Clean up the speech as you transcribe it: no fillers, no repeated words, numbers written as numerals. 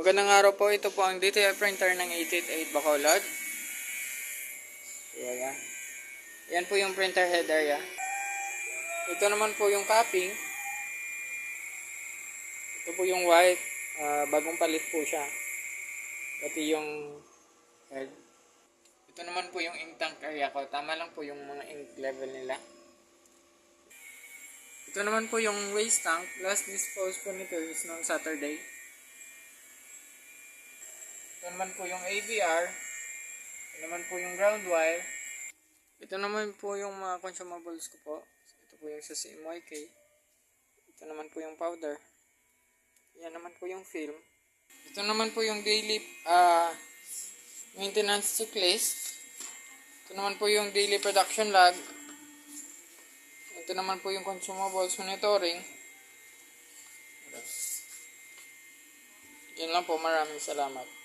Magandang araw po, ito po ang DTI printer ng 888 Bacolod. So, ayan. Ayan po yung printer head area. Ito naman po yung capping. Ito po yung white. Bagong palit po siya. Pati yung head. Ito naman po yung ink tank area ko. Tama lang po yung mga ink level nila. Ito naman po yung waste tank. Last dispose po nito is noong Saturday. Ito naman po yung AVR. Ito naman po yung ground wire. Ito naman po yung mga consumables ko po. Ito po yung sa CMYK. Ito naman po yung powder. Yan naman po yung film. Ito naman po yung daily maintenance checklist. Ito naman po yung daily production log. Ito naman po yung consumables monitoring. Yan lang po. Maraming salamat.